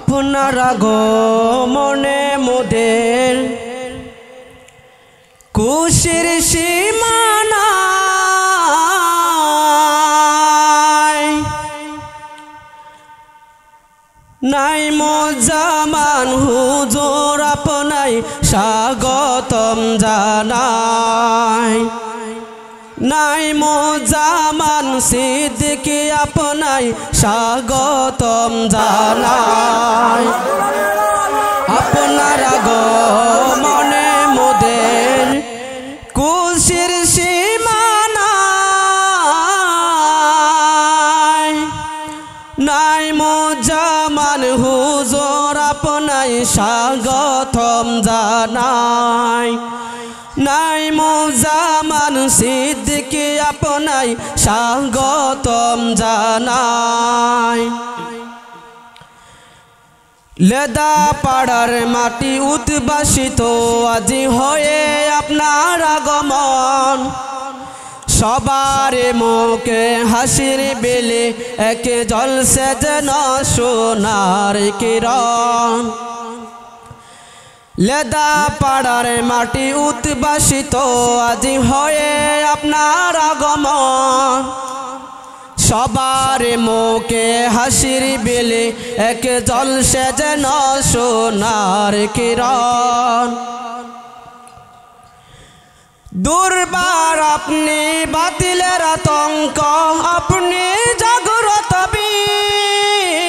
আপনারা গো মনে মোদের খুশির সীমানা নাই মোজামান হুজুর আপনাই স্বাগতম জানাই নাই মোজামান সিদ্দিকী আপনাই স্বাগতম জানাই আপনারা গো মনে মোদের খুশির সীমানা নাই মোজামান হুজুর আপনাই স্বাগতম জানাই নাই মোজামান সিদ্দিকী আপনাই স্বাগতম জানাই লেদা পাড়ার মাটি উদ্ভাসিত আজি হয়ে আপনার আগমন সবার মুখে হাসির বেলে একে জ্বলছে যেন সোনার কিরণ লেদা পাড়ার মাটি উদ্ভাসিত আজি হয়ে আপনার আগমন সবার মুখে হাসির বেলে একে জ্বলছে যেন সোনার কিরণ দুর্বার আপনি বাতিলের আতঙ্ক আপনি জাগ্রত বীর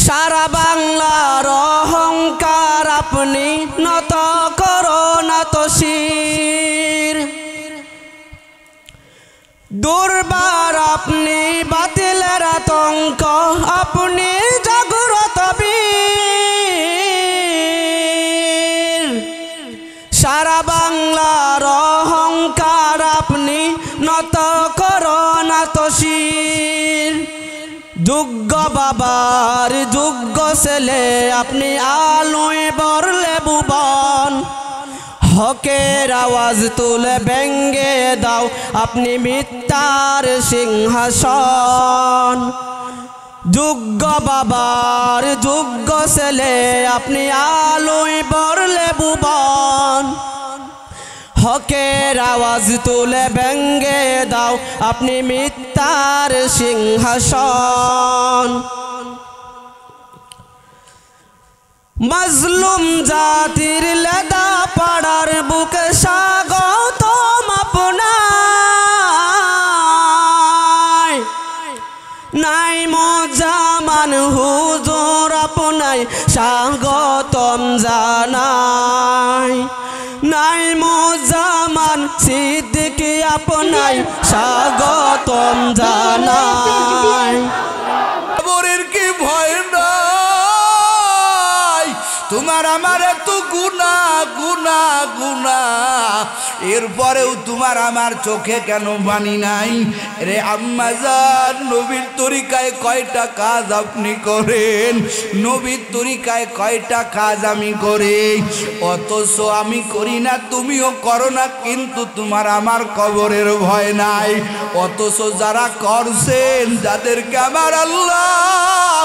সারা বাংলার অহংকার আপনি নত করো না তো শির দুর্বার আপনি বাতিলের আতঙ্ক আপনি জাগ্রত বীর সারা বাংলার অহংকার আপনি নত করো না তো শির যোগ্য বাবার যোগ্য ছেলে আপনি আলোয় বরলে ভুবন হকের আওয়াজ তুলে ভেঙ্গে দাও আপনি মিথ্যার সিংহাসন যোগ্য বাবার যোগ্য ছেলে আপনি আলোয় বরলে ভুবন হকের আওয়াজ তুলে ভেঙ্গে দাও আপনি মিথ্যার সিংহাসন মাজলুম জাতির লেদা পাড়ার বুকে স্বাগতম আপনার নাই মোজামান হুজুর আপনাই স্বাগতম জানাই নাই মোজামান সিদ্দিকী আপনাই স্বাগতম জানাই কবরের কি ভয় নাই তোমার আমার এত গুনা গুনা গুনা এরপরেও তোমার আমার চোখে কেন পানি নাই রে আম্মাজান নবীর তরিকায় কয়টা কাজ আপনি করেন নবীর তরিকায় কয়টা কাজ আমি করি অথচ আমি করি না তুমিও করো না কিন্তু তোমার আমার কবরের ভয় নাই অথচ যারা করছেন যাদেরকে আমার আল্লাহ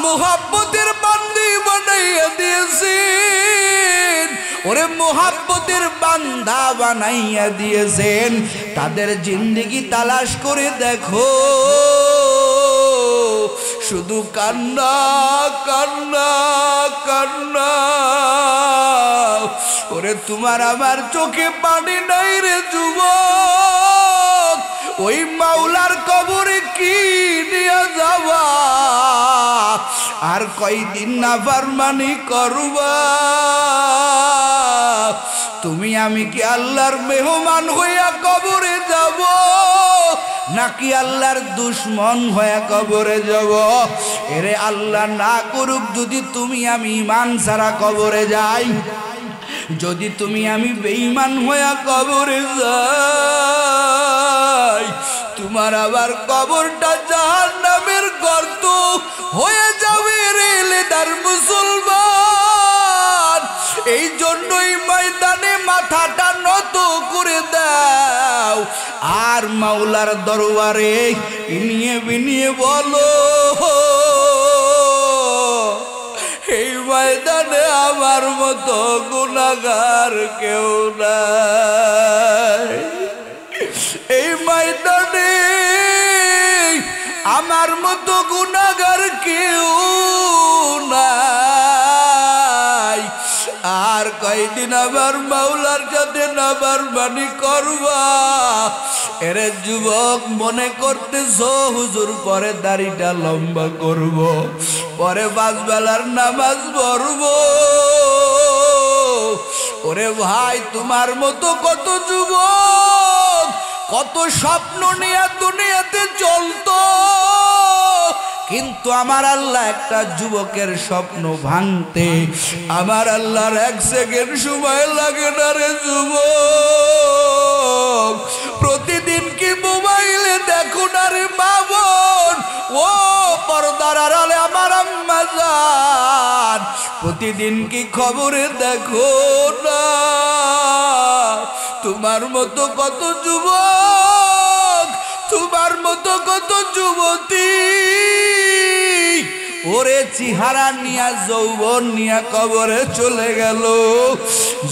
মুহাব্বতের বান্দি বানাইয়া দিয়েছেন ওরে মুহাব্বতের বান্দা বানাইয়া দিয়েছেন তাদের জিন্দেগি তালাশ করে দেখো শুধু কান্না কান্না কান্না ওরে তোমার আমার চোখে পানি নাই রে যুবক ওই মাওলার কবরে কি নিয়ে যাবা আর কয়দিন নাফরমানি করবা তুমি আমি কি আল্লাহর মেহমান হইয়া কবরে যাব নাকি আল্লাহর দুশমন হইয়া কবরে যাব এরে আল্লাহ না করুক যদি তুমি আমি ঈমান ছাড়া কবরে যাই যদি তুমি আমি বেঈমান হইয়া কবরে যাই তোমার আবার কবরটা জাহান্নামের গর্ত হয়ে যাবে রে লেদার মুসলমান এই জন্যই ময়দানে মাথাটা নত করে দাও আর আর মাওলার দরবারে ইনিয়ে বিনিয়ে বলো, এই ময়দানে আমার মতো গুনাহগার কেউ নাই। এই ময়দানে আমার মতো গুনাহগার কেউ নাই। আর কয়দিন আমার মাওলার সাথে নাফরমানি করবা? এরে যুবক, মনে করতেছ হুজুর পরে দাড়িটা লম্বা করব, পরে 5 বেলার নামাজ পড়ব। ওরে ভাই, তোমার মতো কত যুবক কত স্বপ্ন নিয়ে দুনিয়াতে চলতো, কিন্তু আমার আল্লাহ একটা যুবকের স্বপ্ন ভাঙতে আমার আল্লাহর 1 সেকেন্ড সময় লাগে না রে যুবক। প্রতিদিন কি মোবাইলে দেখো না রে মা বোন? ও পর্দার আড়ালে আমার আম্মা জান, প্রতিদিন কি খবরে দেখো না? তোমার মতো কত যুবক, তোমার মতো কত যুবতী ওরে চেহারা নিয়া যৌবন নিয়া কবরে চলে গেল।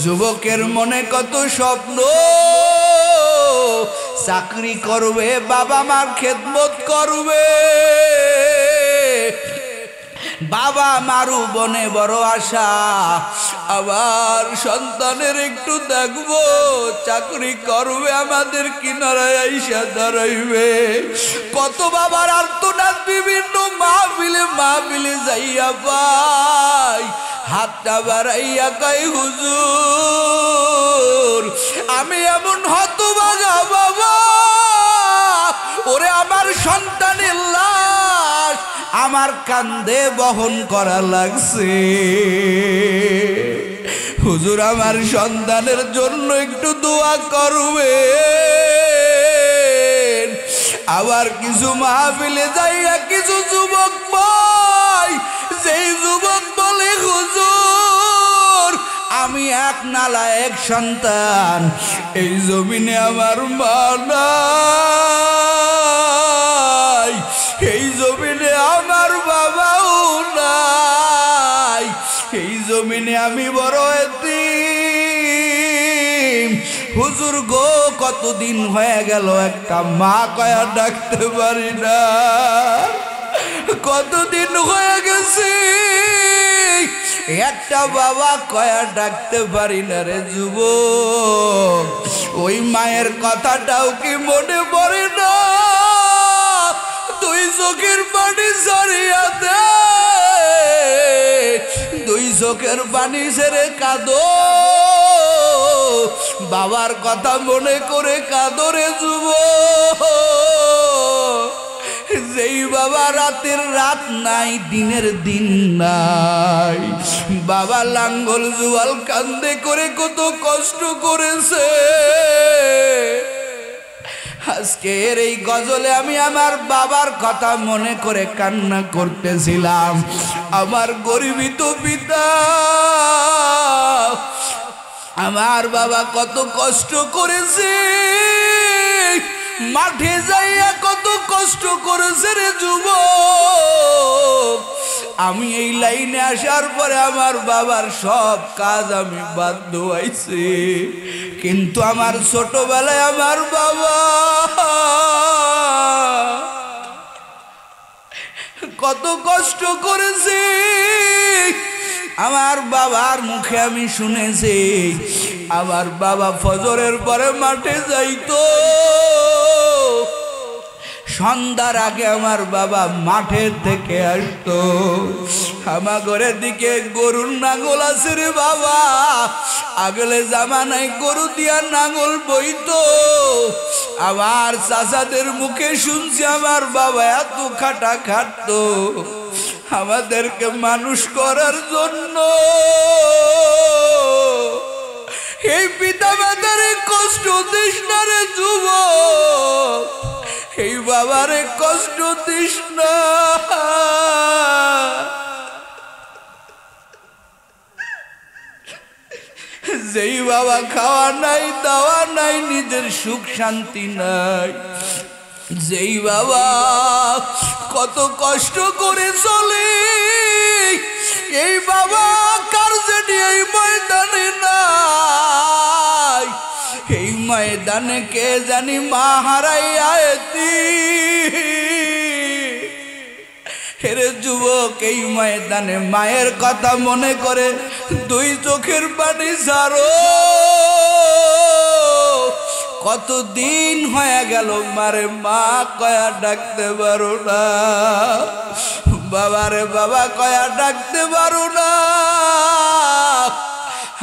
যুবকের মনে কত স্বপ্ন, চাকরি করবে, বাবা মার খেদমত করবে, বাবা মারু বনে বড় আশা, আবার সন্তানের একটু দেখবো, চাকরি করবে, আমাদের কিনারায় আইসা দাঁড়াইবে। কত বাবার আর্তনাদ বিভিন্ন মাহফিলে যাইয়া পাই, হাতটা বাড়াইয়া কই হুজুর আমি এমন হতভাগা বাবা, ওরে আমার সন্তানের লাশ আমার কাঁধে বহন করা লাগছে। হুজুর আমার সন্তানের জন্য একটু দোয়া করবে। আবার কিছু মাহফিলে যাইয়া কিছু যুবক পাই, যেই যুবক বলে হুজুর আমি এক নালায়েক সন্তান, এই জমিনে আমার মা নাই, এই জমিনে আমার বাবাও নাই, এই জমিনে আমি বড় এতিম। হুজুর গো, কতদিন হয়ে গেল একটা মা কয়া ডাকতে পারি না, কতদিন হয়ে গেছে একটা বাবা কয়া ডাকতে পারি না রে যুবক। ওই মায়ের কথাটাও কি মনে পড়ে না? 2 চোখের পানি ঝরিয়া দে, 2 চোখের পানি ছেড়ে কাঁদো, বাবার কথা মনে করে কাঁদো রে যুবক। যেই বাবা রাতের রাত নাই, দিনের দিন নাই, বাবা লাঙ্গল জুয়াল কান্দে করে কত কষ্ট করেছে। আজকের এই গজলে আমি আমার বাবার কথা মনে করে কান্না করতেছিলাম। আমার গরিবিত পিতা, আমার বাবা কত কষ্ট করেছে, মাঠে যাইয়া কত কষ্ট করেছে রে যুবক। আমি এই লাইনে আসার পরে আমার বাবার সব কাজ আমি বাধ্য হইছি, কিন্তু আমার ছোটবেলায় আমার বাবা কত কষ্ট করেছে। আমার বাবার মুখে আমি শুনেছি, আমার বাবা ফজরের পরে মাঠে যাইতো, সন্ধ্যার আগে আমার বাবা মাঠের থেকে আসতো। আমার ঘরের দিকে গরুর নাঙ্গল আছে রে বাবা, আগলে জামানায় গরু দিয়া নাঙ্গল বইতো। আমার চাচাদের মুখে শুনছি আমার বাবা এত খাটা খাটতো আমাদেরকে মানুষ করার জন্য। এই পিতা মাতার কষ্ট দিস না রে যুবক, এই বাবারে কষ্ট দিস না। যেই বাবা খাওয়া নাই দাওয়া নাই নিজের সুখ শান্তি নাই, যেই বাবা কত কষ্ট করে চলে, এই বাবা কার জানি এই ময়দানে নাই, এই ময়দানে কে জানি মা হারাইয়া হেরে যুবক, এই ময়দানে মায়ের কথা মনে করে দুই চোখের পানি ছাড়ো। কতদিন হয়ে গেল মারে মা কয়া ডাকতে পারো না, বাবারে বাবা কয়া ডাকতে পারো না।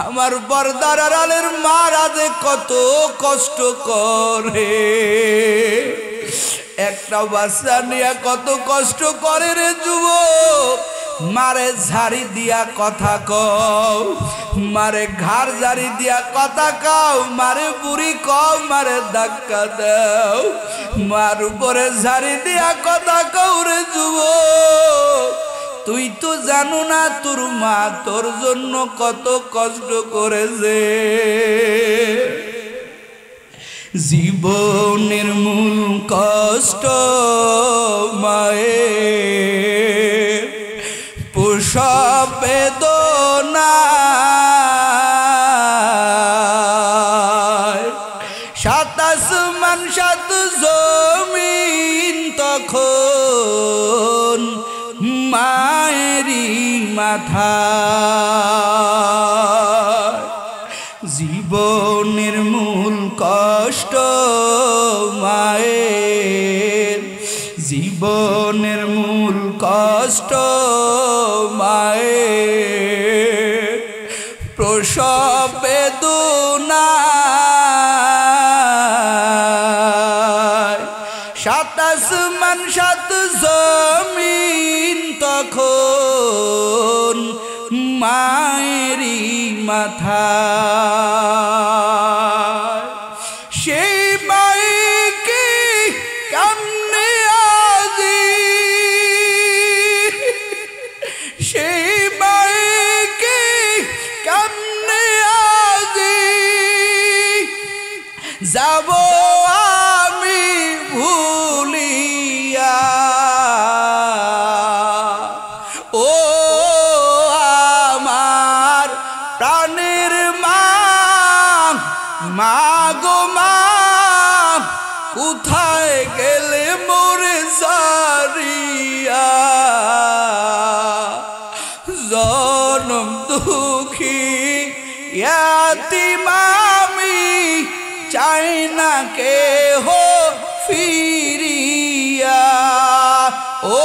আমার পর্দার আড়ালের মারা যে কত কষ্ট করে, একটা বাচ্চা নিয়ে কত কষ্ট করে রে যুবক। মারে ঝাড়ি দিয়া কথা কও, মারে ঘাড় ঝাড়ি দিয়া কথা কও, মারে বুড়ি কও, মারে ধাক্কা দাও, মার উপরে ঝাড়ি দিয়া কথা কও রে যুবক। তুই তো জানো না তোর মা তোর জন্য কত কষ্ট করেছে। জীবনের মূল কষ্ট মায়ের, প্রসব বেদনা, সাত আসমান সাত জমিন তখন মায়েরই মাথা। জীবনের মূল কষ্ট মায়ের, জীবনের মূল কষ্ট মায়ের, প্রসব বেদনা, সাত আসমান সাত জমিন তখন মায়েরই মাথা। সেই মাইকে কেমনে আজি, সেই মাইকে কেমনে আজি যাব আমি ভুলিয়া। ও আমার প্রাণের মা, মা গো মা, কোথায় গেলে মোরে সারিয়া। জনম দুঃখী ইয়াতীম আমি, চাই না কেহ ফিরিয়া। ও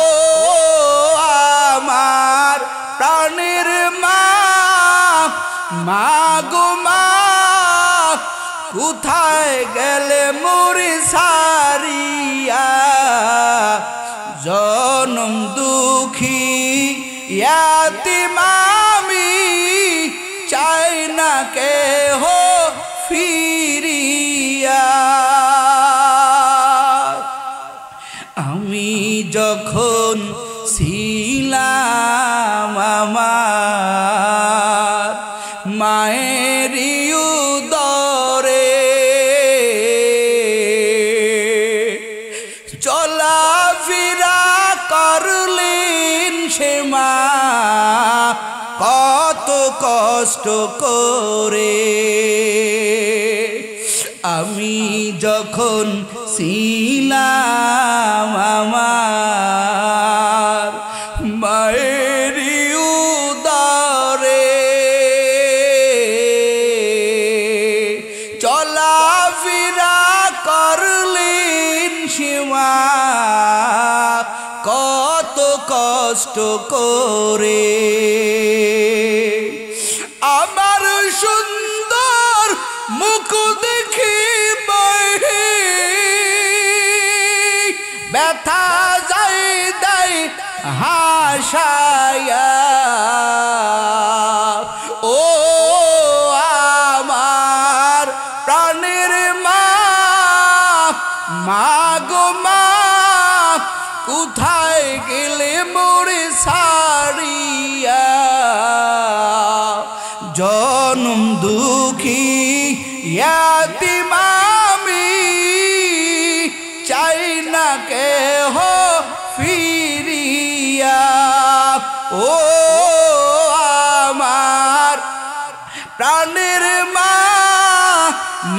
আমার প্রাণের মা, মা গো মা, কোথায় গেলে মোরে সারিয়া। জনম দুঃখী ইয়াতীম আমি, চাই না কেহ ফিরিয়া। আমি যখন ছিলাম আমার মায়ের উদরে, চলাফেরা করলেন সে মা কত কষ্ট করে। আমি যখন ছিলাম আমার মায়ের উদরে, চলাফেরা করলেন সে মা কত কষ্ট করে। আমার সুন্দর মুখ দেখি ব্যথা যাই দেয় হাসায়া। ও আমার প্রাণের মা, মা গো মা, কোথায় গেলে মোরে সারিয়া। জনম দুঃখ ইয়াতিম আমি চাই না কেহ ফিরিয়া ও আমার প্রাণের মা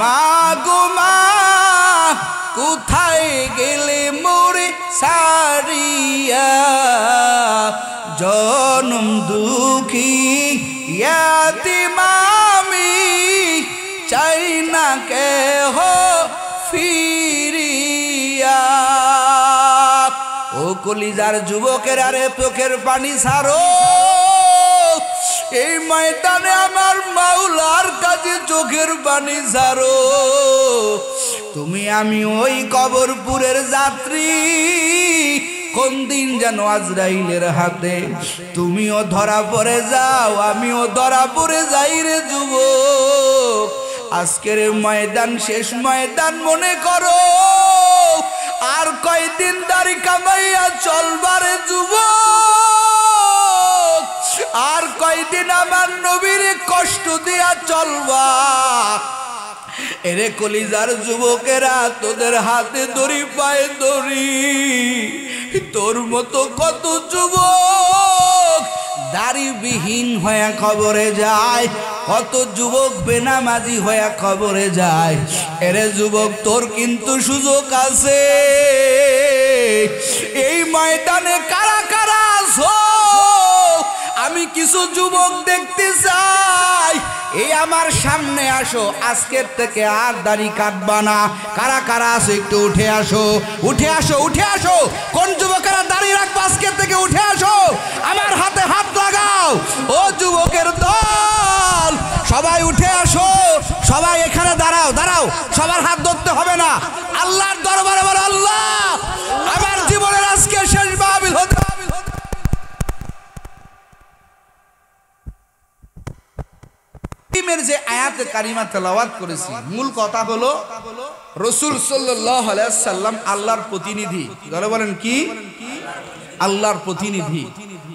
মা গো মা কোথায় গেলে মোরে সারিয়া জনম দুঃখী ইয়াতিম আমি চাই না কেহ ফিরিয়া ও কলিজার যুবকের আরে চোখের পানি ছাড়ো এই ময়দানে আমার মাওলার কাছে চোখের পানি ছাড়ো তুমি আমি ওই কবরপুরের যাত্রী কোন দিন যেন আজরাইলের হাতে তুমিও ধরা পড়ে যাও আমিও ধরা পড়ে যাই রে যুবক আজকের ময়দান শেষ ময়দান মনে করো আর কয়দিন দাড়ি কামাইয়া চলবারে যুবক আর কয়দিন আমার নবীর কষ্ট দিয়া চলবা এরে কলিজার যুবকেরা তোদের হাতে দড়ি পায়ে দড়ি তোর মতো কত যুবক দাড়িবিহীন হয়ে কবরে যায় কত যুবক বেনামাজি হয়ে কবরে যায় এরে যুবক তোর কিন্তু সুযোগ আছে এই ময়দানে কারা কারা আছো আমি কিছু যুবক দেখতে চাই এই আমার সামনে আসো আজকের থেকে আর দাড়ি কাটবা না কারা কারা আছো একটু উঠে আসো উঠে আসো উঠে আসো কোন যুবকেরা দাড়ি রাখবো আজকের থেকে উঠে আসো আমার হাতে হাত লাগাও ও যুবকের দল সবাই উঠে আসো সবাই এখানে দাঁড়াও দাঁড়াও সবার হাত ধরতে হবে না আল্লাহর দরবারে বলো আল্লাহ আমার জীবনের আজকে শেষ মাহফিল হতে যে আয়াতে কারিমা তেলাওয়াত করেছি মূল কথা হলো রাসূল সাল্লাল্লাহু আলাইহি সাল্লাম আল্লাহর প্রতিনিধি যারা বলেন কি আল্লাহর প্রতিনিধি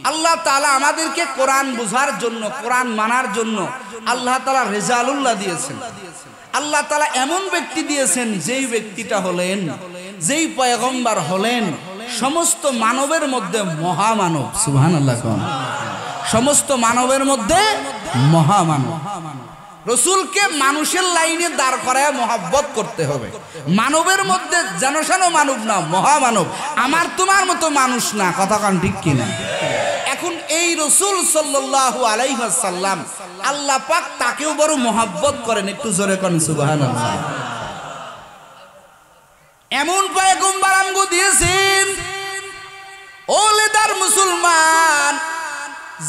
আল্লাহ তাআলা আমাদেরকে কোরআন বোঝার জন্য কোরআন মানার জন্য আল্লাহ তাআলা রেজালুল্লাহ দিয়েছেন আল্লাহ তাআলা এমন ব্যক্তি দিয়েছেন যেই ব্যক্তিটা হলেন যেই পয়গম্বর হলেন সমস্ত মানবের মধ্যে মহামানব সুবহানাল্লাহ কোন সমস্ত মানবের মধ্যে মহামানব রসুলকে মানুষের লাইনে দাঁড় করায় মহব্বত করতে হবে মানবের মধ্যে জানসানো মানব না মহামানব আমার তোমার মতো মানুষ না কথা কান ঠিক কিনা এখন এই রসুল সাল্লাল্লাহু আলাইহি ওয়াসাল্লাম আল্লাহ পাক তাকেও বড় মহব্বত করেন একটু জোরে কোন সুবহানাল্লাহ এমন পয়গম্বর আমগো দিয়েছেন ওলেদার মুসলমান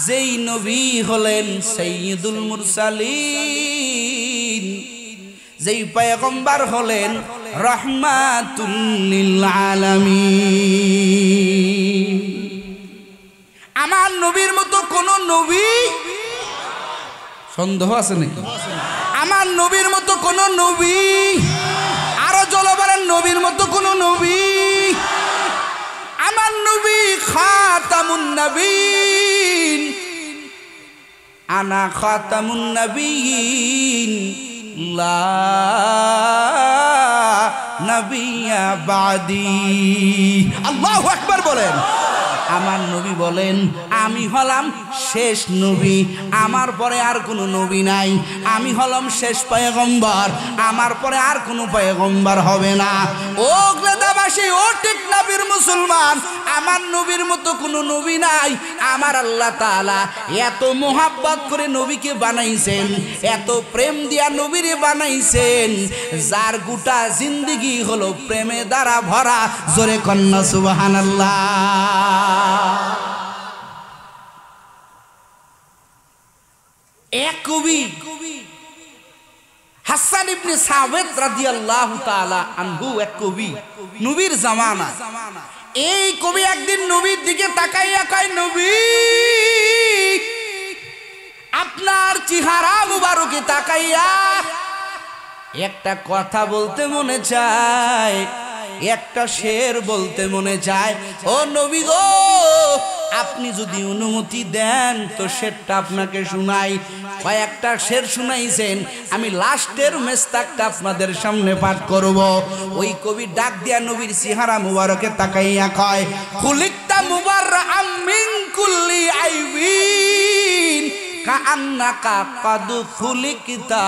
যেই নবী হলেন সাইয়্যিদুল মুরসালিন যেই পয়গম্বর হলেন রাহমাতুল লিল আলামিন আমার নবীর মতো কোন নবী সন্দেহ আছে নাকি আমার নবীর মতো কোন নবী আরো জলবারের নবীর মতো কোন নবী আমার নবী খাতামুন নবীন আনা খাতামুন নবীন লা নবিয়্যা বাদি আল্লাহু আকবার বলেন আমার নবী বলেন আমি হলাম শেষ নবী আমার পরে আর কোনো নবী নাই আমি হলাম শেষ পয়গম্বর আমার পরে আর কোনো পয়গম্বর হবে না ও গ্লাদাবাসী ও টেকনাফের মুসলমান আমার নবীর মতো কোনো নবী নাই আমার আল্লাহ তাআলা এত মোহাব্বত করে নবীকে বানাইছেন এত প্রেম দিয়া নবীরে বানাইছেন যার গোটা জিন্দেগি হলো প্রেমে দ্বারা ভরা জোরে কন্না সুবহানাল্লাহ এক কবি হাসান ইবনে সাবিত রাদিয়াল্লাহু তাআলা আনহু এক কবি নবীর জামানা এই কবি একদিন নবীর দিকে তাকাইয়া কয় নবী আপনার চেহারা মুবারকে তাকাইয়া একটা কথা বলতে মনে চায় একটা শের বলতে মনে চায় ও নবী গো আপনি যদি অনুমতি দেন তো শেরটা আপনাকে শুনাই। কয়েকটা শের শুনাইছেন, আমি লাস্টের মেস্তাকটা আপনাদের সামনে পাঠ করব। ওই কবি ডাক দিয়া নবীর চেহারা মুবারকে তাকাইয়া কয়, খুলিকতা মুবাররাআম মিন কুল্লি আইবিন কাআন্নাকা কাদ খুলিকতা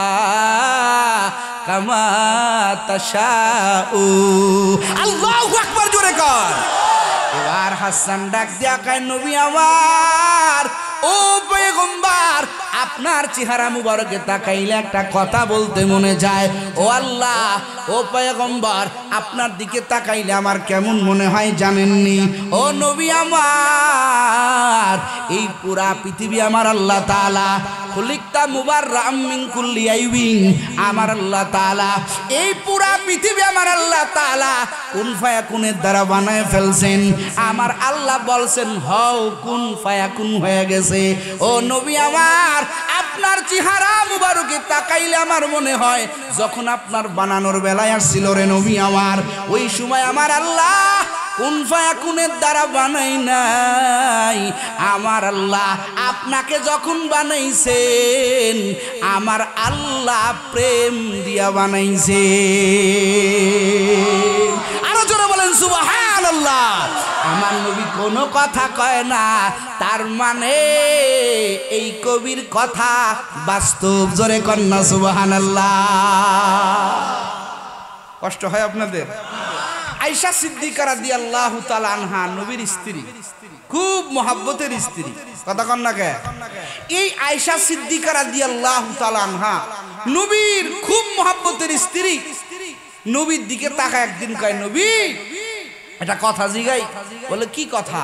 কামা তাশাউ। আল্লাহু আকবার, জোরে কর। এবার হাসান ডাক দিয়া কয়, নবী আমার, ও পয়গম্বর, আপনার চেহারা মুবারকে তাকাইলে একটা কথা বলতে মনে যায়। ও আল্লাহ, ও পয়গম্বর, আপনার দিকে তাকাইলে আমার কেমন মনে হয় জানেননি? ও নবী আমার, এই পুরা পৃথিবী আমার আল্লাহ তাআলা খুলিকতা মুবাররাআম মিন কুল্লি আইবিন, আমার আল্লাহ তাআলা এই পুরা পৃথিবী আমার আল্লাহ তাআলা কুন ফায়াকুনের দ্বারা বানায় ফেলছেন। আমার আল্লাহ বলছেন হও, কুন ফায়াকুন হয়ে গেছে। ও নবী আমার, আপনার চেহারা মুবারকে তাকাইলে আমার মনে হয় যখন আপনার বানানোর বেলায় আসছিল রে নবী আমার, ওই সময় আমার আল্লাহ কুন ফায়াকুনের দ্বারা বানাই নাই। আমার আল্লাহ আপনাকে যখন বানাইছেন, আমার আল্লাহ প্রেম দিয়া বানাইছে। আরো জোরে বলেন সুবহানাল্লাহ। আমার নবী কোনো কথা কয় না, তার মানে এই কবির কথা বাস্তব। জোরে কন্যা সুবহানাল্লাহ। কষ্ট হয় আপনাদের? আয়েশা সিদ্দিকা রাদিয়াল্লাহু তাআলা আনহা নবীর স্ত্রী, খুব মহব্বতের স্ত্রী। কথা কন না কে? এই আয়েশা সিদ্দিকা রাদিয়াল্লাহু তাআলা আনহা নবীর খুব মহব্বতের স্ত্রী। নবীর দিকে তাকায় একদিন কয়, নবী এটা কথা জিগাই। বলে কি কথা?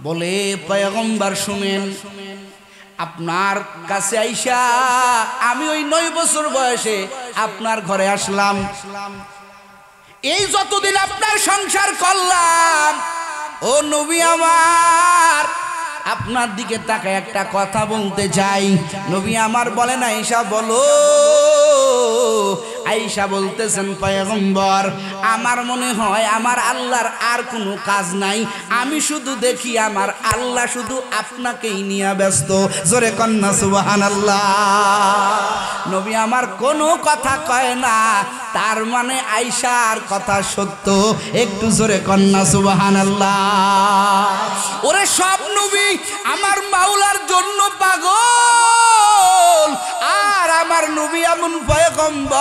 বলে পয়গম্বর শুনেন, আপনার কাছে আইসা আমি ওই 9 বছর বয়সে আপনার ঘরে আসলাম। এই যতদিন আপনার সংসার করলাম, ও নবী আমার, আপনার দিকে তাকায় একটা কথা বলতে চাই। নবী আমার বলেন, আয়েশা বলো। আয়েশা বলতেছেন, পয়গম্বর, আমার মনে হয় আমার আল্লাহর আর কোনো কাজ নাই, আমি শুধু দেখি আমার আল্লাহ শুধু আপনাকেই নিয়ে ব্যস্ত। জোরে কন্যা সুবহানাল্লাহ। নবী আমার কোনো কথা কয় না, তার মানে আয়েশার কথা সত্য। একটু জোরে কন্যা সুবহানাল্লাহ। ওরে সব নবী আমার মাওলার জন্য পাগল, আর আমার নবী এমন পয়গম্বর।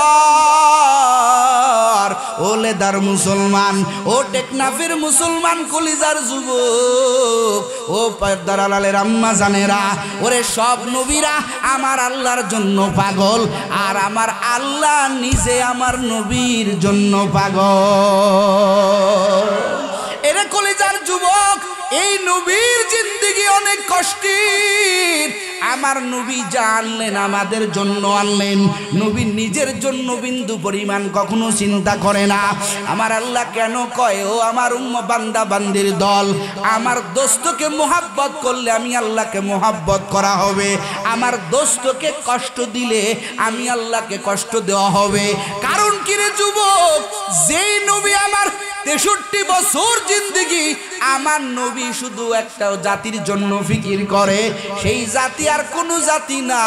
ও লেদার মুসলমান, ও টেকনাফের মুসলমান, কলিজার যুবক, ও পর্দার আড়ালের আম্মা জানেরা, ওরে সব নবীরা আমার আল্লাহর জন্য পাগল, আর আমার আল্লাহ নিজে আমার নবীর জন্য পাগল। এরে কলিজার যুবক, এই নবীর জিন্দেগি অনেক কষ্টের। আমার নবী যা আনলেন আমাদের জন্য আনলেন। নবী নিজের জন্য বিন্দু পরিমাণ কখনো চিন্তা করে না। আমার আল্লাহ কেন কয়, ও আমার বান্দা বান্দির দল, আমার দোস্তকে মোহাব্বত করলে আমি আল্লাহকে মোহাব্বত করা হবে, আমার দোস্তকে কষ্ট দিলে আমি আল্লাহকে কষ্ট দেওয়া হবে। কারণ কি রে যুবক, যেই নবী আমার 63 বছর জিন্দেগি, আমার নবী শুধু একটা জাতির জন্য ফিকির করে, সেই জাতি আর কোনো জাতি না,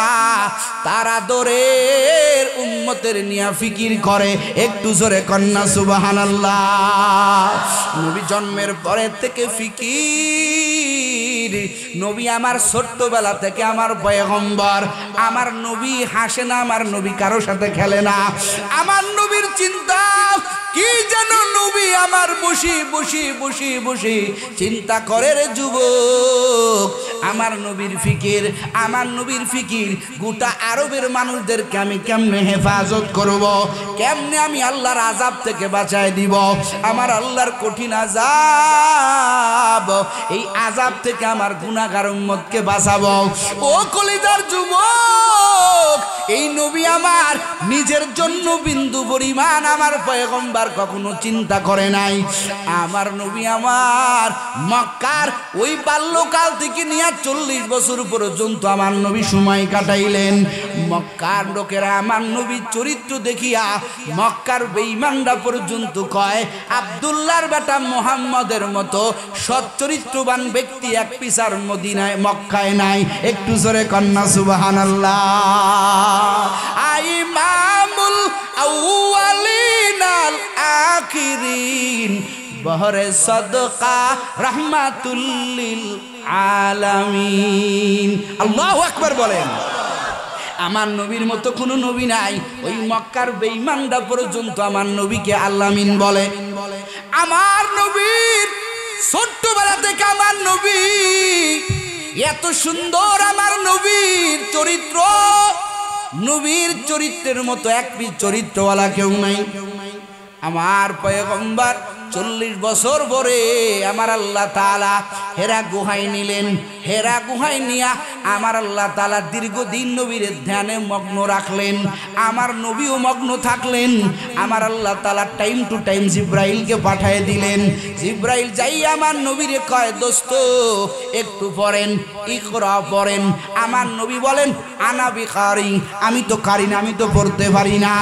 তার আদরের উম্মতের নিয়ে ফিকির করে। একটু জোরে কন্যা সুবহানাল্লাহ। নবী জন্মের পরে থেকে ফিকির। নবী আমার ছোট্টবেলা থেকে আমার পয়গম্বর। আমার নবী হাসে না, আমার নবী কারো সাথে খেলে না। আমার নবীর চিন্তা কি যেন নবী আমার বসি বসি বসি বসি চিন্তা করে রে যুবক। আমার নবীর ফিকির, আমার নবীর ফিকির, গোটা আরবের মানুষদেরকে আমি কেমনে হেফাজত করব, কেমনে আমি আল্লাহর আযাব থেকে বাঁচায় দিব। আমার আল্লাহর কঠিন আযাব, এই আযাব থেকে আমার গুনাহগার উম্মতকে বাঁচাবো। ও কলিজার যুবক, এই নবী আমার নিজের জন্য বিন্দু পরিমাণ আমার পয়গম্বর কখনো চিন্তা করে নাই। আমার নবী আমার মক্কার ওই বাল্যকাল থেকে নিয়ে 40 বছর পর্যন্ত আমার নবী সময় কাটাইলেন। মক্কার লোকেরা আমার নবীর চরিত্র দেখিয়া মক্কার বেঈমানরা পর্যন্ত কয় আব্দুল্লাহর বেটা মুহাম্মদের মতো সৎ চরিত্রবান ব্যক্তি এক পিসার মদিনায় মক্কায় নাই। একটু জোরে কন্যা সুবহানাল্লাহ। ইমামুল আউয়ালিন আল আখিরিন বহরে সদকা রাহমাতুল লিল আলামিন। আল্লাহু আকবার বলেন। আমার নবীর মতো কোনো নবী নাই। ওই মক্কার বেঈমানরা পর্যন্ত আমার নবীকে আল্লামিন বলে। আমার নবীর ছোট্টবেলা থেকে আমার নবী এত সুন্দর, আমার নবীর চরিত্র, নবীর চরিত্রের মতো এক পিস চরিত্রওয়ালা কেউ নাই। আমার পয়গম্বর 40 বছর পরে আমার আল্লাহ তাআলা হেরা গুহায় নিলেন। হেরা গুহায় নিয়া আমার আল্লাহ তাআলা দীর্ঘদিন নবীর ধ্যানে মগ্ন রাখলেন। আমার নবীও মগ্ন থাকলেন। আমার আল্লাহ তাআলা টাইম টু টাইম জিব্রাইলকে পাঠিয়ে দিলেন। জিব্রাইল যাই আমার নবীরে কয় দোস্ত একটু পড়েন, ইকরা পড়েন। আমার নবী বলেন আনা বিকারি, আমি তো কারি না, আমি তো পড়তে পারি না।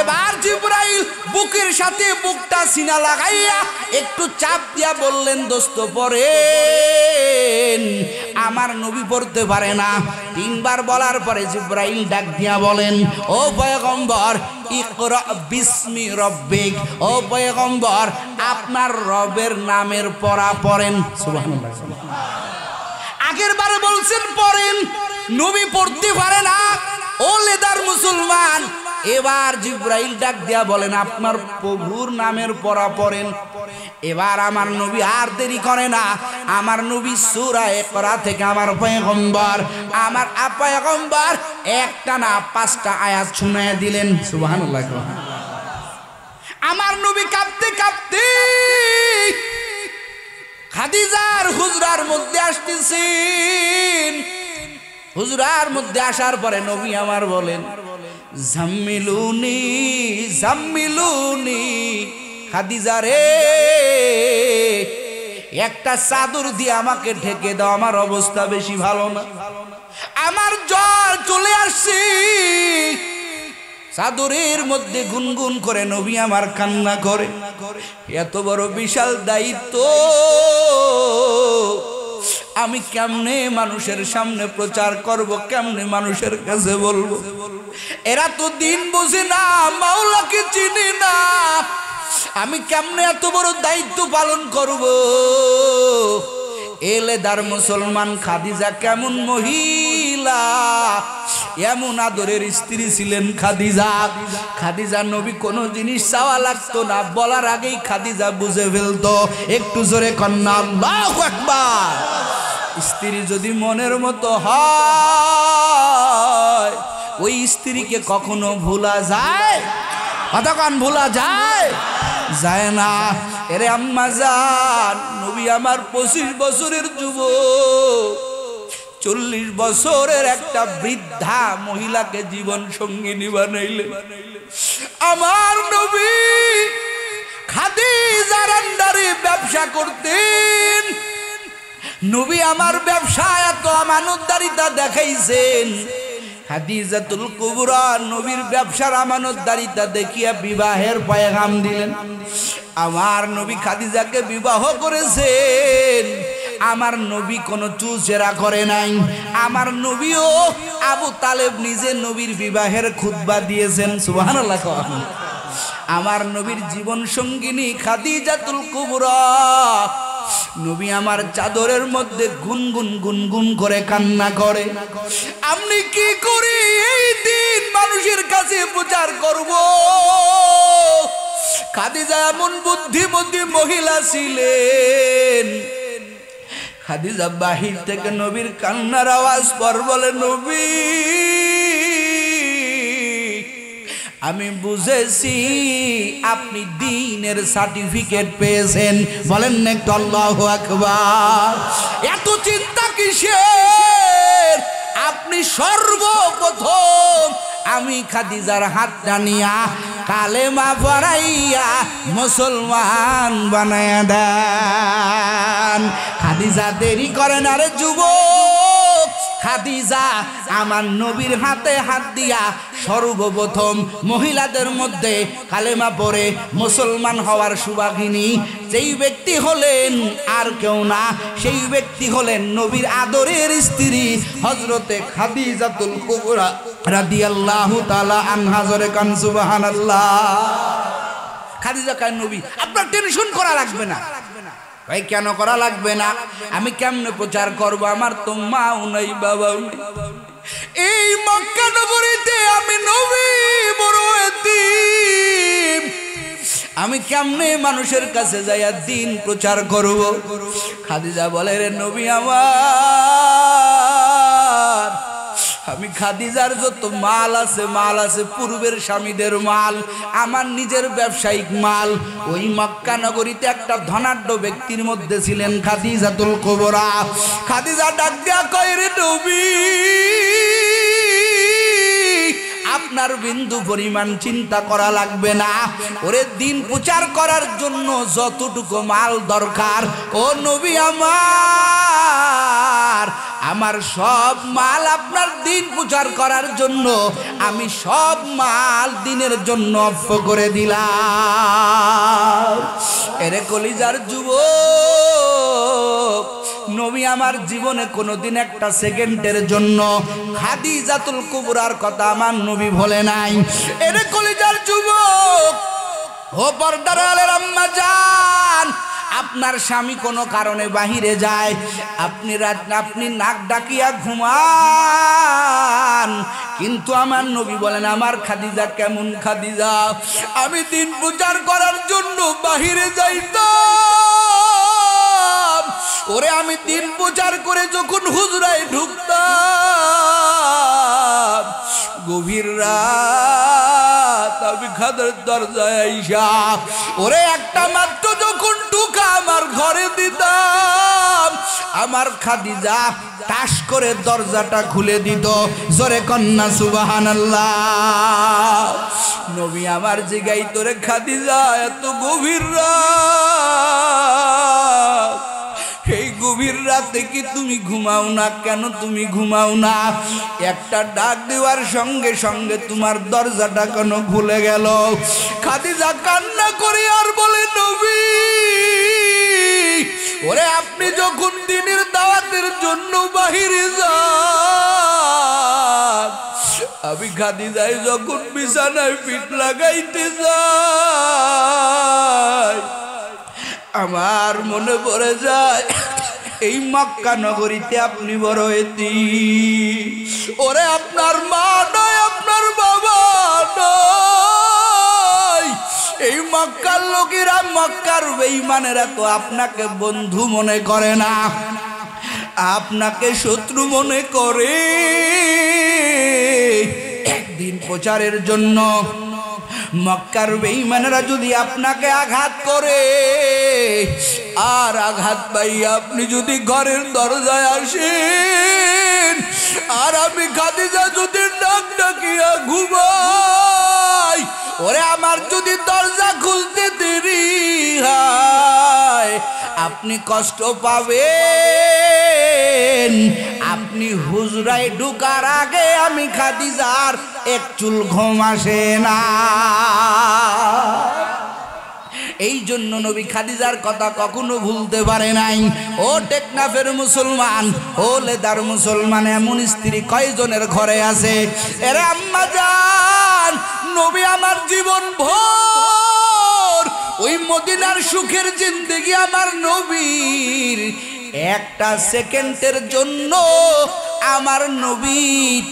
এবার জিব্রাইল বুকের সাথে বুকটা সিনা লাগাইয়া একটু চাপ দিয়া বললেন দোস্ত পড়েন। আমার নবী পড়তে পারে না। 3 বার বলার পরে জিব্রাইল ডাক দিয়া বলেন ও পয়গম্বর ইকরা বিসমি রব্বিক, ও পয়গম্বর আপনার রবের নামের পড়া পড়েন। সুবহানাল্লাহ। আগের বারে বলছেন পড়েন, নবী পড়তে পারে না। ও লেদার মুসলমান, এবার জিব্রাইল ডাক দিয়া বলেন আপনার প্রভুর নামের পড়া পড়েন। এবার আমার নবী আর দেরি করে না। আমার নবী সূরা ইকরা থেকে আমার পয়গম্বর একটা না 5টা আয়াত শুনাইয়া দিলেন। সুবহানাল্লাহ। আমার নবী কাঁপতে কাঁপতে খাদিজার হুজরার মধ্যে আসতেছেন। হুজরার মধ্যে আসার পরে নবী আমার বলেন জাম্মিলুনি জাম্মিলুনি, খাদিজা রে একটা চাদর দিয়ে আমাকে ঢেকে দাও, আমার অবস্থা বেশি ভালো না, আমার জ্বর চলে আসছে। চাদরের মধ্যে গুনগুন করে নবী আমার কান্না করে। এত বড় বিশাল দায়িত্ব আমি কেমনে মানুষের সামনে প্রচার করব, কেমনে মানুষের কাছে বলবো? এরা তো দিন বোঝে না, মাওলাকে চিনি না, আমি কেমনে এত বড় দায়িত্ব পালন করব? এলেদার মুসলমান, খাদিজা কেমন মহিলা, এমন আদরের স্ত্রী ছিলেন খাদিজা। খাদিজা নবী কোনো জিনিস চাওয়া লাগতো না, বলার আগেই খাদিজা বুঝে ফেলতো। একটু জোরে কন্যা আল্লাহু আকবার। স্ত্রী যদি মনের মতো হয়, ওই স্ত্রীকে কখনো ভোলা যায়? কতক্ষণ ভোলা যায়? যায় না। এরে আম্মা জান, নবী আমার 25 বছরের যুবক 40 বছরের একটা বৃদ্ধা মহিলাকে জীবন সঙ্গিনী বানাইলেন। আমার নবী খাদিজার আন্ডারে ব্যবসা করতেন। নবী আমার ব্যবসায় এত আমানতদারিতা দেখাইছেন। খাদিজাতুল কুবরা নবীর ব্যবসার আমানতদারিতা দেখিয়া বিবাহের পয়গাম দিলেন। আমার নবী খাদিজাকে বিবাহ করেছেন। আমার নবী কোনো চুচেরা করে নাই। আমার নবীও আবু তালেব নিজে নবীর বিবাহের খুতবা দিয়েছেন। সুবহানাল্লাহ। আমার নবীর জীবন সঙ্গিনী খাদিজাতুল কুবরা নবী আমার চাদরের মধ্যে গুনগুন গুনগুন করে কান্না করে। আপনি কি করি এই দিন মানুষের কাছে প্রচার করব? খাদিজা এমন বুদ্ধিমতী মহিলা ছিলেন। খাদিজা বাহির থেকে নবীর কান্নার আওয়াজ পর বলে, নবী আমি বুঝেছি আপনি দ্বীনের সার্টিফিকেট পেয়েছেন। বলেন না একটু আল্লাহু আকবার। এত চিন্তা কিসের? আপনি সর্বপ্রথম আমি খাদিজার হাত টানিয়া কালেমা পড়াইয়া মুসলমান বানায়া দেন। খাদিজা দেরি করেন আরে যুবক, খাদিজা আমার নবীর হাতে হাত দিয়া সর্বপ্রথম মহিলাদের মধ্যে কালেমা পড়ে মুসলমান হওয়ার সুবাগিনী যেই ব্যক্তি হলেন আর কেউ না, সেই ব্যক্তি হলেন নবীর আদরের স্ত্রী হযরতে খাদিজাতুল কুবরা রাদিয়াল্লাহু তাআলা আনহা। জোরে কান সুবহানাল্লাহ। খাদিজা কার নবী, আপনার টেনশন করা লাগবে না। ভাই কেন করা লাগবে না? আমি কেমনে প্রচার করব? আমার তো মাও নাই, বাবাও নাই। এই মক্কা নগরীতে আমি নবী বড় এতিম, আমি কেমনে মানুষের কাছে যাইয়া দিন প্রচার করব? খাদিজা বলে, রে নবী আমার, আমি খাদিজার যত মাল আছে পূর্বের স্বামীদের মাল, আমার নিজের ব্যবসায়িক মাল। ওই মক্কা নগরীতে একটা ধনাঢ্য ব্যক্তির মধ্যে ছিলেন খাদিজাতুল কুবরা। খাদিজা ডাক দিয়া কয়, রে নবী, আপনার বিন্দু পরিমাণ চিন্তা করা লাগবে না। ওরে দিন প্রচার করার জন্য যতটুকু মাল দরকার, ও নবী আমার সব মাল আপনার দিন প্রচার করার জন্য আমি সব মাল দিনের জন্য অফ করে দিলাম। এরে কলিজার যুবক, নবী আমার জীবনে কোনোদিন একটা সেকেন্ডের জন্য খাদিজাতুল কুবরার কথা আমার নবী ভোলে নাই। এরে কলিজার যুবক, ও পর্দার আলের আম্মা জান, আপনার স্বামী কোনো কারণে বাহিরে যায়, আপনি নাক ডাকিয়া ঘুমান, কিন্তু আমার নবী বলেন, আমার খাদিজা কেমন খাদিজা, আমি দিন প্রচার করার জন্য বাহিরে যাইতাম, ওরে আমি দিন প্রচার করে যখন হুজরায় ঢুকতাম, গভীর রাত আমি খাদের দরজায় আইসা ওরে একটা মাত্র যখন ঢুকা আমার ঘরে দিতাম, আমার খাদিজা টাস করে দরজাটা খুলে দিত। জোরে কন্যা সুবহানাল্লাহ। নবী আমার জিগাই, তোরে খাদিজা এত গভীর রাত, এই গভীর রাতে কি তুমি ঘুমাও না? কেন তুমি ঘুমাও না? একটা ডাক দেওয়ার সঙ্গে সঙ্গে তোমার দরজাটা কেন খুলে গেল? খাদিজা কান্না করে আর বলে, নবী, ওরে আপনি যখন দিনের দাওয়াতের জন্য বাহিরে যান, আমি খাদিজায় যখন বিছানায় পিঠ লাগাইতে যাই, আমার মনে পড়ে যায় এই মক্কা নগরীতে আপনি বড় এতিম, ওরে আপনার মা নয়, আপনার বাবা নয়, এই মক্কার লোকেরা, মক্কার বেঈমানেরা তো আপনাকে বন্ধু মনে করে না, আপনাকে শত্রু মনে করে। একদিন প্রচারের জন্য মক্কার বেঈমানেরা যদি আপনাকে আঘাত করে, আর আঘাত পাইয়া আপনি যদি ঘরের দরজায় আসেন, আর আমি খাদিজা যদি ডাক ডাকিয়া ঘুমাই, ওরে আমার যদি দরজা খুলতে দেরি হয়, আপনি কষ্ট পাবেন। আপনি হুজরায় ঢুকার আগে আমি খাদিজার এক চুল ঘুম আসে না। এই জন্য নবী খাদিজার কথা কখনো ভুলতে পারে নাই। ও টেকনাফের মুসলমান, ও লেদার মুসলমান, এমন স্ত্রী কয়জনের ঘরে আছে? এরে আম্মা জান, নবী আমার জীবন ভর ওই মদিনার সুখের জিন্দেগি আমার নবীর একটা সেকেন্ডের জন্য আমার নবী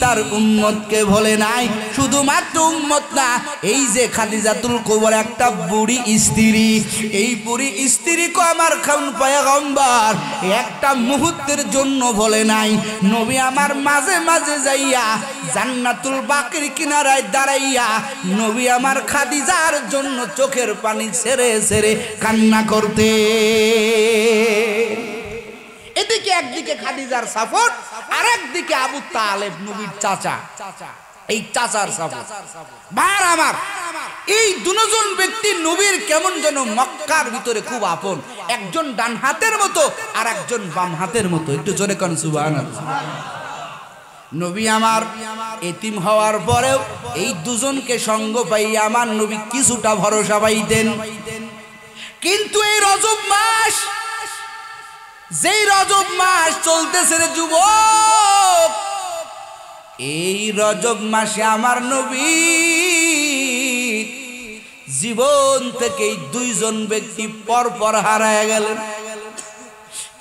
তার উম্মতকে ভোলে নাই। শুধুমাত্র উম্মত না, এই যে খাদিজাতুল কুবরা একটা বুড়ি স্ত্রী, এই বুড়ি স্ত্রীকে আমার খান পয়গম্বর একটা মুহূর্তের জন্য ভোলে নাই। নবী আমার মাঝে মাঝে যাইয়া জান্নাতুল বাকির কিনারায় দাঁড়াইয়া নবী আমার খাদিজার জন্য চোখের পানি ছেড়ে ছেড়ে কান্না করতে। এদিকে একদিকে খাদিজার সাপোর্ট, আর একদিকে আবু তালেব নবীর চাচা। এই চাচার সাপোর্ট ভার আমার। এই দুজন ব্যক্তি নবীর কেমন যেন মক্কার ভিতরে খুব আপন, একজন ডান হাতের মতো আর একজন বাম হাতের মতো। একটু জোরে কোন সুবহানাল্লাহ। নবী আমার এতিম হওয়ার পরেও এই দুজনকে সঙ্গ পাইয়া আমার নবী কিছুটা ভরসা পাইতেন। কিন্তু এই রজব মাস, যেই রজব মাস চলতেছে রে যুবক, এই রজব মাসে আমার নবী জীবন থেকে এই দুইজন ব্যক্তি পরপর হারায় গেলেন।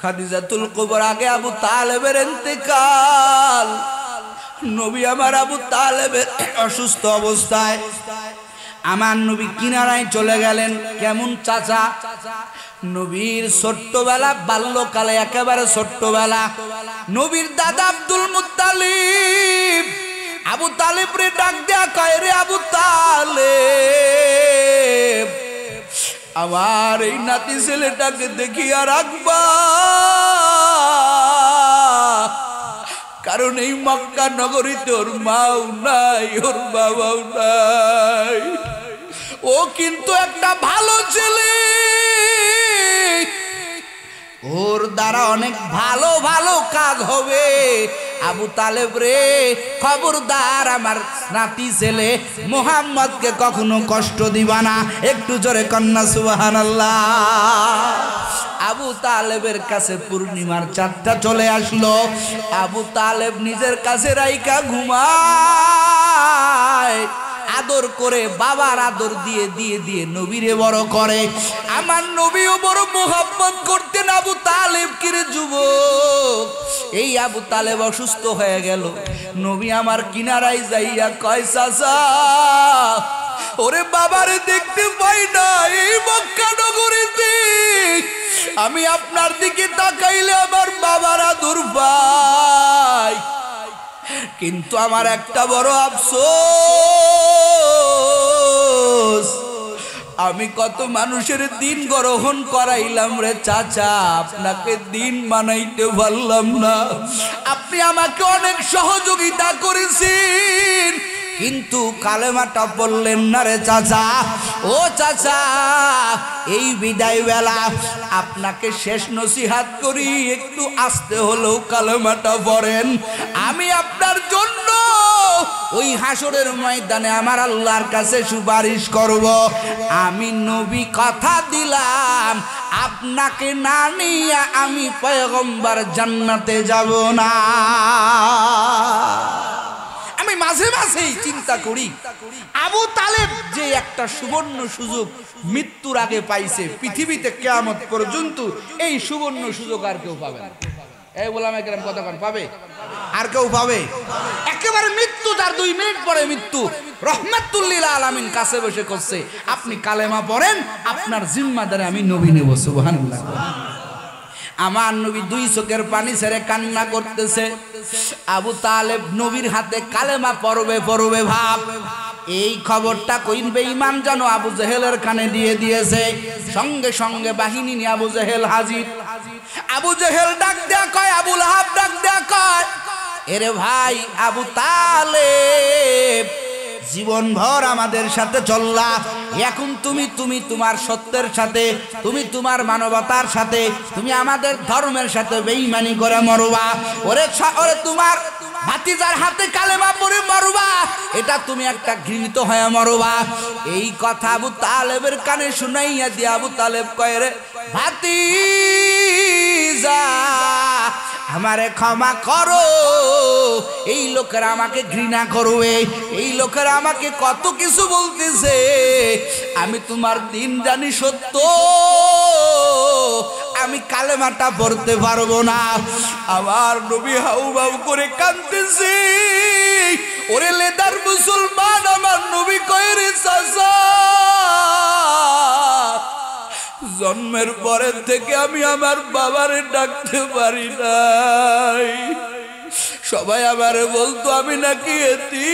খাদিজাতুল কুবরা আগে আবু তালেবের ইন্তেকাল। নবী আমার আবু তালেবের অসুস্থ অবস্থায় আমার নবী কিনারায় চলে গেলেন। কেমন চাচা, নবীর ছোট্টবেলা, বাল্যকালে একেবারে ছোট্টবেলা, নবীর দাদা আব্দুল মুত্তালিব আবু তালেব রে ডাক দেয়া কয়, রে আবু তালেব, আমার এই নাতি ছেলেটাকে দেখিয়া রাখবা, কারণ এই মক্কা নগরীতে ওর মাও নাই, ওর বাবাও নাই। ও কিন্তু একটা ভালো ছেলে, ওর দ্বারা অনেক ভালো ভালো কাজ হবে। আবু তালেব রে, খবরদার আমার নাতি ছেলে মুহাম্মদকে কখনো কষ্ট দিবা না। একটু জোরে কন্যা সুবহানাল্লাহ। আবু তালেবের কাছে পূর্ণিমার চাঁদটা চলে আসলো। আবু তালেব নিজের কাছে রাইকা ঘুমায়, আদর করে, বাবার আদর দিয়ে দিয়ে দিয়ে নবীরে বড় করে। আমার নবীও বড় মোহাব্বত করতেন আবু তালেব। কিরে যুবক, এই আবু তালেব অসুস্থ হয়ে গেল। নবী আমার কিনারায় যাইয়া কয়, চাচা, ওরে বাবারে দেখতে পাই না এই মক্কা নগরীতে, আমি আপনার দিকে তাকাইলে আমার বাবার আদর পাই, কিন্তু আমার একটা বড় আফসোস, আমি কত মানুষের দিন গ্রহণ করাইলাম রে চাচা, আপনাকে দিন মানাইতে পারলাম না। আপনি আমাকে অনেক সহযোগিতা করেছেন, কিন্তু কালেমাটা বললেন না রে চাচা। ও চাচা, এই বিদায় বেলা আপনাকে শেষ নসিহাত করি, একটু আস্তে হলেও কালেমাটা পড়েন। আমি আপনার জন্য ওই হাসরের ময়দানে আমার আল্লাহর কাছে সুপারিশ করব। আমি নবী কথা দিলাম, আপনাকে না নিয়ে আমি পয়গম্বর জান্নাতে যাব না। আমি মাঝে মাঝেই চিন্তা করি, আবু তালেব যে একটা সুবর্ণ সুযোগ মৃত্যুর আগে পাইছে, পৃথিবীতে কিয়ামত পর্যন্ত এই সুবর্ণ সুযোগ আর কেউ পাবে না। এই ওলামায়ে কেরাম কথা কন, পাবে? আর কেউ পাবে? একেবারে মৃত্যু, তার 2 মিনিট পরে মৃত্যু। রহমাতুল লিল আলামিন কাছে বসে করছে, আপনি কালেমা পড়েন, আপনার জিম্মাদারে আমি নবী নেব। সুবহানাল্লাহ। আমার নবী 2 চোখের পানি ছেড়ে কান্না করতেছে। আবু তালেব নবীর হাতে কালেমা পড়বে পড়বে ভাব। এই খবরটা কইন বেঈমান জানো আবু জেহেলের কানে দিয়ে দিয়েছে। সঙ্গে সঙ্গে বাহিনী নিয়ে আবু জেহেল হাজির। আবু জেহেল ডাক দেয়া কয়, আবু লাহাব ডাক দেয়া কয়, এরে ভাই আবু তালেব, জীবনভর আমাদের সাথে চললা, এখন তুমি তোমার সত্যের সাথে, তুমি তোমার মানবতার সাথে, তুমি আমাদের ধর্মের সাথে বেঈমানি করে মরবা। ওরে তোমার ভাতিজার হাতে কালেমা পড়ে মরবা, এটা তুমি একটা ঘৃণিত হয়ে মরবা। এই কথা আবু তালেবের কানে শুনাইয়া দিয়ে আবু তালেব কয়, রে ভাতিজা, আমারে ক্ষমা করো, এই লোকেরা আমাকে ঘৃণা করবে, এই লোকেরা আমাকে কত কিছু বলতেছে, আমি তোমার দিন জানি সত্য, আমি কালেমাটা পড়তে পারবো না। আমার নবী হাউমাউ করে কাঁদতেছে। ওরে লেদার মুসলমান, আমার নবী কয়, রে চাচা, জন্মের পরের থেকে আমি আমার বাবারে ডাকতে পারি নাই। সবাই আমারে বলতো আমি নাকি এতিম।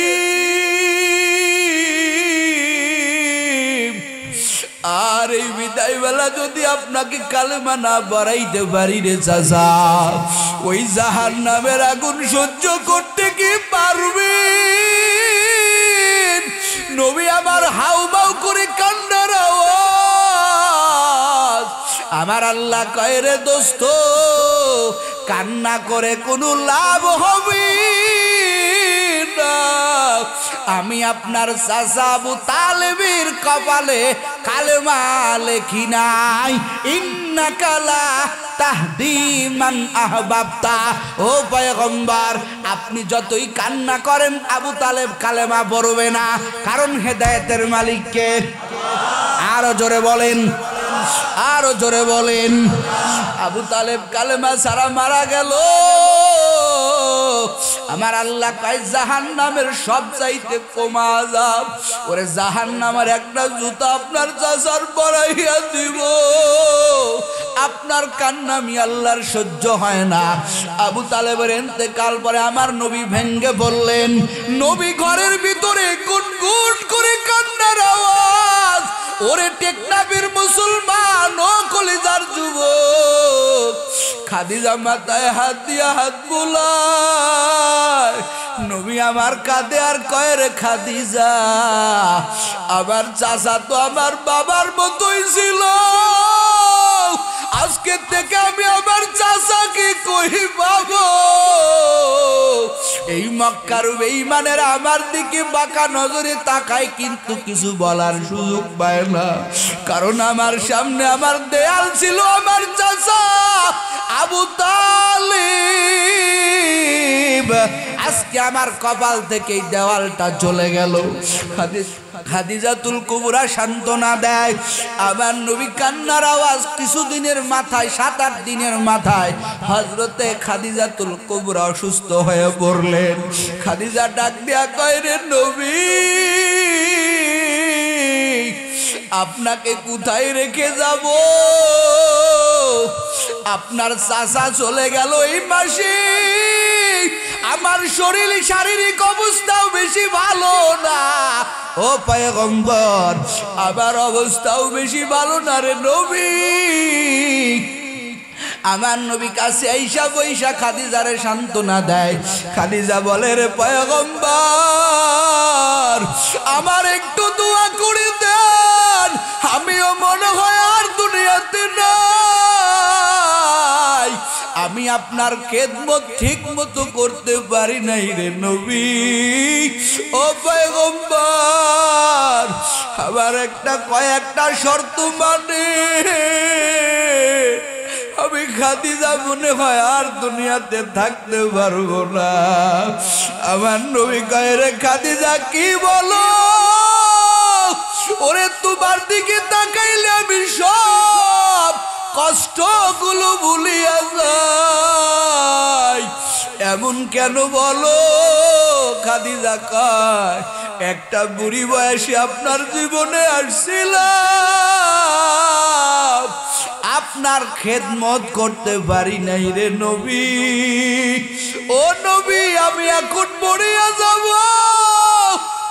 আর এই বিদায় বেলা যদি আপনাকে কালেমা না বাড়াইতে পারি রে চাচা, ওই জাহান্নামের আগুন সহ্য করতে কি পারবে? নবী আমার হাউমাউ করে কান্নার আওয়াজ। আমার আল্লাহ কয় রে দোস্ত, কান্না করে কোনো লাভ হবে না। আমি আপনার চাচা আবু তালেবের কপালে কালেমা লেখি নাই, ইন্নাকা লা তাহদি মান আহবাবতা। ও পয়গম্বর, আপনি যতই কান্না করেন আবু তালেব কালেমা পড়বে না, কারণ হেদায়েতের মালিক কে? আরো জোরে বলেন, আরো জোরে বলেন। আবু তালেব কালেমা ছাড়া মারা গেল। আমার আল্লাহ কয় জাহান্নামের সব চাইতে কমা আযাব। ওরে জাহান্নামের একটা জুতা আপনার চাচার পরাইয়া দিব। আপনার কান্না আমি আল্লাহর সহ্য হয় না। আবু তালেবের ইন্তেকাল পরে আমার নবী ভেঙ্গে বললেন। নবী ঘরের ভিতরে গুনগুন করে কান্নার আওয়াজ। ওরে টেকনাফের মুসলমান, ও কলিজার যুবক, খাদিজা মাথায় হাত দিয়া হাত বুলায়। নবী আমার কাঁদে আর কয় রে খাদিজা, আমার চাচা তো আমার বাবার মতোই ছিল। আজকে থেকে আমি আমার চাচাকে কই পাবো? এই মক্কার বেঈমানের আমার দিকে বাঁকা নজরে তাকায়, কিন্তু কিছু বলার সুযোগ পায় না, কারণ আমার সামনে আমার দেয়াল ছিল আমার চাচা আবু তালেব। আজকে আমার কপাল থেকে এই দেওয়ালটা চলে গেল। খাদিজাতুল কুবরা সান্ত্বনা দেয়। আমার নবী কান্নার আওয়াজ কিছুদিনের মাথায়, 7-8 দিনের মাথায় হযরতে খাদিজাতুল কুবরা অসুস্থ হয়ে পড়লেন। খাদিজা ডাক দিয়া কয় রে নবী, আপনাকে কোথায় রেখে যাব? আপনার চাচা চলে গেল এই মাসে। আমার শরীর শারীরিক অবস্থাও বেশি ভালো না। ও পয়গম্বর, আমার অবস্থাও বেশি ভালো না রে নবী। আমার নবী কাছে আইসা বইসা খাদিজারে সান্ত্বনা দেয়। খাদিজা বলে রে পয়গম্বর, আমার একটু দোয়া করে দেন, আমিও মনে হয় আর দুনিয়াতে নাই। আমি আপনার খেদমত ঠিক মতো করতে পারি নাই রে নবী। ও পয়গম্বর, আমার কয়েকটা শর্ত মানে, আমি খাদিজা মনে হয় আর দুনিয়াতে থাকতে পারবো না। আমার নবী কয় রে খাদিজা কি বলো? ওরে তোমার দিকে তাকাইলে আমি সব কষ্টগুলো ভুলিয়া যাই। এমন কেন বলো? খাদিজা কয়, একটা বুড়ি বয়সে আপনার জীবনে আসছিলাম, আপনার খেদমত করতে পারি নাই রে নবী। ও নবী, আমি এখন মরিয়া যাব,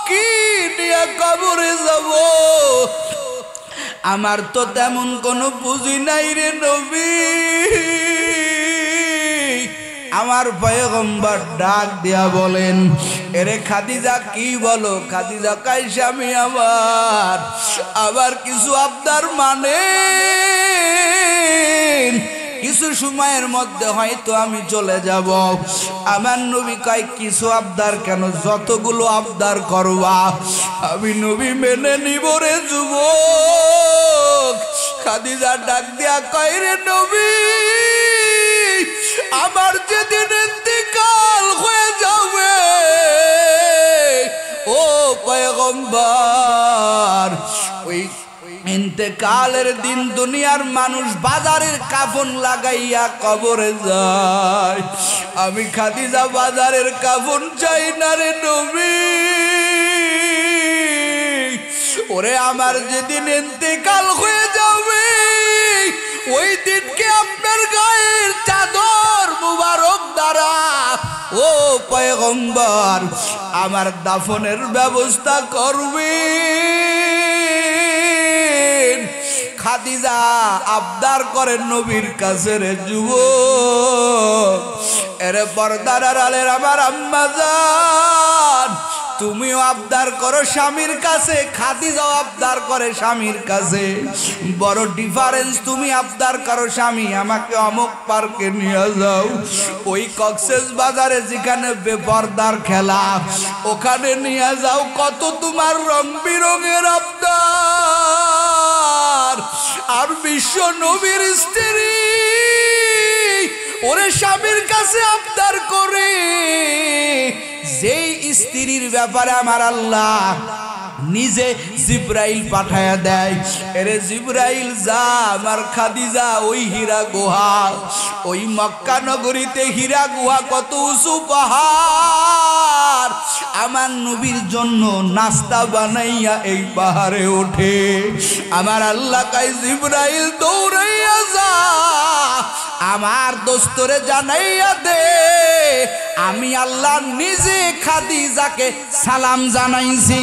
কি নিয়ে কবরে যাব? আমার তো তেমন কোনো পুঁজি নাই রে নবী। আমার পয়গম্বর ডাক দিয়া বলেন, এরে খাদিজা কি বলো? খাদিজা কয়, স্বামী আমার আবার কিছু আবদার মানে, কিছু সময়ের মধ্যে হয়তো আমি চলে যাব। আমার নবী কয়, কিছু আবদার কেন, যতগুলো আবদার করবা আমি নবী মেনে নিব রে যুবক। খাদিজা ডাক দিয়া কয়, রে নবী, আমার যেদিন ইন্তেকাল হয়ে যাবে, ও পয়গম্বর, ওই ইন্তেকালের দিন দুনিয়ার মানুষ বাজারের কাফন লাগাইয়া কবরে যায়। আমি খাদিজা বাজারের কাফন চাই না রে নবী। ওরে আমার যেদিন ইন্তেকাল হয়ে যাবে, ওই দিনকে আপনার গায়ের চাদর মুবারক দ্বারা, ও পয়গম্বর, আমার দাফনের ব্যবস্থা করবে। খাদিজা আবদার করেন নবীর কাছে রে যুবক। এরে পর্দার আড়ালের আমার আম্মা জান, তুমিও আবদার করো স্বামীর কাছে, খাদিজাও আবদার করে স্বামীর কাছে। বড় ডিফারেন্স, তুমি আবদার করো স্বামী আমাকে অমুক পার্কে নিয়ে যাও, ওই কক্সেস বাজারে যেখানে বেপরদার খেলা ওখানে নিয়ে যাও। কত তোমার রং বিরঙের আবদার। আর বিশ্ব নবীর স্ত্রী ওরে স্বামীর কাছে আবদার করে, যেই স্ত্রীর ব্যাপারে আমার আল্লাহ নিজে জিব্রাইল পাঠায়া দেয়, এরে জিব্রাইল যা আমার খাদিজা ওই হীরা গুহা, ওই মক্কা নগরীতে হীরা গুহা কত উঁচু পাহাড়, আমার নবীর জন্য নাস্তা বানাইয়া এই পাহাড়ে ওঠে। আমার আল্লাহ কাই জিব্রাইল দৌড়াইয়া যা আমার দোস্তরে জানাইয়া দে আমি আল্লাহ নিজে খাদিজাকে সালাম জানাইছি।